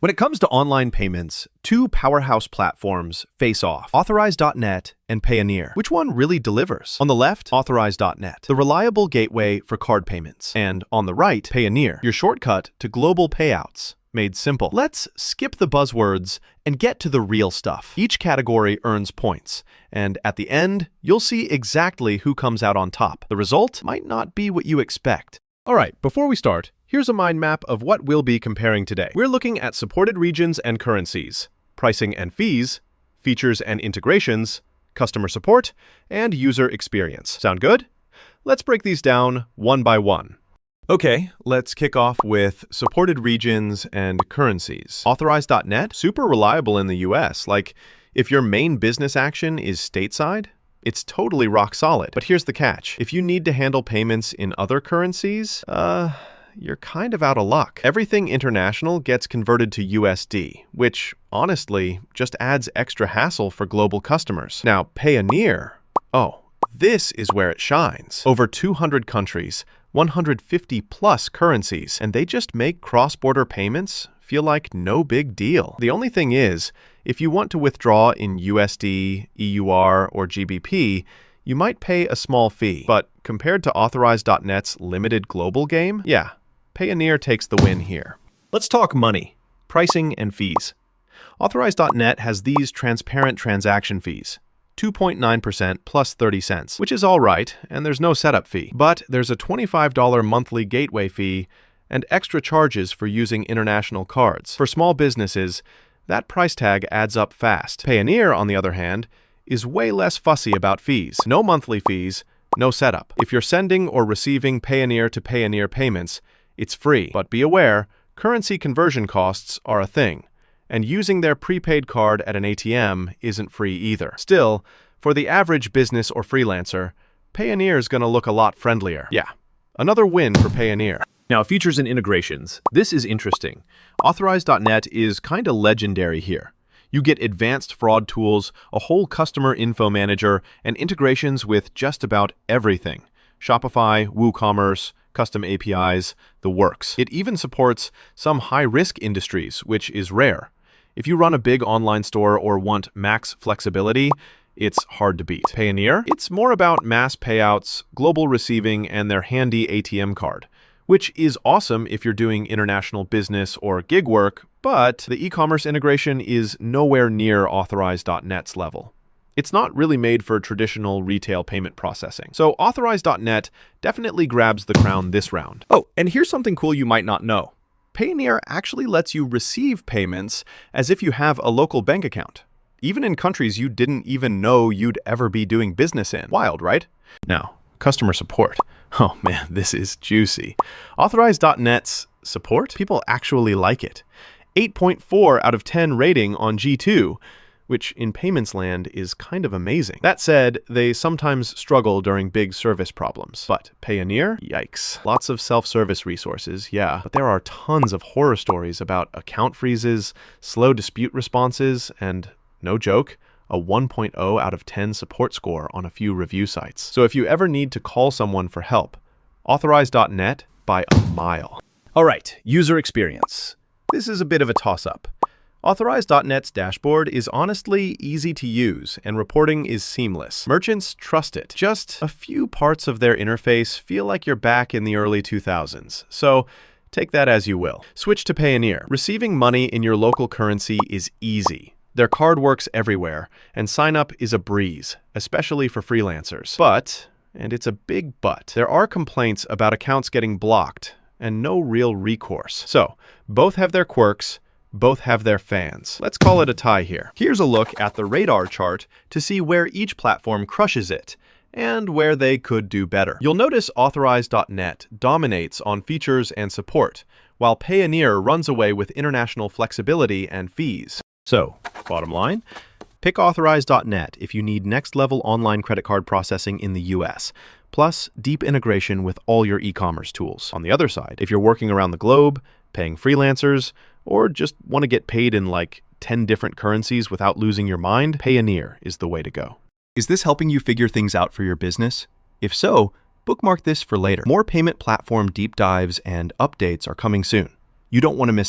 When it comes to online payments, two powerhouse platforms face off, Authorize.net and Payoneer. Which one really delivers? On the left, Authorize.net, the reliable gateway for card payments. And on the right, Payoneer, your shortcut to global payouts. Made simple. Let's skip the buzzwords and get to the real stuff. Each category earns points, and at the end, you'll see exactly who comes out on top. The result might not be what you expect. All right, before we start, here's a mind map of what we'll be comparing today. We're looking at supported regions and currencies, pricing and fees, features and integrations, customer support, and user experience. Sound good? Let's break these down one by one. Okay, let's kick off with supported regions and currencies. Authorize.net, super reliable in the US. Like, if your main business action is stateside, it's totally rock solid. But here's the catch. If you need to handle payments in other currencies, you're kind of out of luck. Everything international gets converted to USD, which, honestly, just adds extra hassle for global customers. Now, Payoneer, this is where it shines. Over 200 countries, 150 plus currencies, and they just make cross-border payments feel like no big deal. The only thing is, if you want to withdraw in USD, EUR, or GBP, you might pay a small fee. But compared to Authorize.net's limited global game, yeah, Payoneer takes the win here. Let's talk money, pricing, and fees. Authorize.net has these transparent transaction fees. 2.9% plus 30 cents, which is all right, and there's no setup fee. But there's a $25 monthly gateway fee and extra charges for using international cards. For small businesses, that price tag adds up fast. Payoneer, on the other hand, is way less fussy about fees. No monthly fees, no setup. If you're sending or receiving Payoneer to Payoneer payments, it's free. But be aware, currency conversion costs are a thing. And using their prepaid card at an ATM isn't free either. Still, for the average business or freelancer, Payoneer is going to look a lot friendlier. Yeah, another win for Payoneer. Now, features and integrations. This is interesting. Authorize.net is kind of legendary here. You get advanced fraud tools, a whole customer info manager, and integrations with just about everything. Shopify, WooCommerce, custom APIs, the works. It even supports some high-risk industries, which is rare. If you run a big online store or want max flexibility, it's hard to beat. Payoneer, it's more about mass payouts, global receiving, and their handy ATM card, which is awesome if you're doing international business or gig work, but the e-commerce integration is nowhere near Authorize.net's level. It's not really made for traditional retail payment processing. So Authorize.net definitely grabs the crown this round. Oh, and here's something cool you might not know. Payoneer actually lets you receive payments as if you have a local bank account, even in countries you didn't even know you'd ever be doing business in. Wild, right? Now, customer support. Oh man, this is juicy. Authorize.net's support? People actually like it. 8.4 out of 10 rating on G2, which in payments land is kind of amazing. That said, they sometimes struggle during big service problems. But Payoneer? Yikes. Lots of self-service resources, yeah, but there are tons of horror stories about account freezes, slow dispute responses, and, no joke, a 1.0 out of 10 support score on a few review sites. So if you ever need to call someone for help, Authorize.net by a mile. All right, user experience. This is a bit of a toss-up. Authorize.net's dashboard is honestly easy to use, and reporting is seamless. Merchants trust it. Just a few parts of their interface feel like you're back in the early 2000s, so take that as you will. Switch to Payoneer. Receiving money in your local currency is easy. Their card works everywhere, and sign-up is a breeze, especially for freelancers. But, and it's a big but, there are complaints about accounts getting blocked, and no real recourse. So, both have their quirks, both have their fans. Let's call it a tie here. Here's a look at the radar chart to see where each platform crushes it and where they could do better. You'll notice Authorize.net dominates on features and support, while Payoneer runs away with international flexibility and fees. So, bottom line, pick Authorize.net if you need next-level online credit card processing in the US, plus deep integration with all your e-commerce tools. On the other side, if you're working around the globe, paying freelancers, or just want to get paid in like 10 different currencies without losing your mind, Payoneer is the way to go. Is this helping you figure things out for your business? If so, bookmark this for later. More payment platform deep dives and updates are coming soon. You don't want to miss out.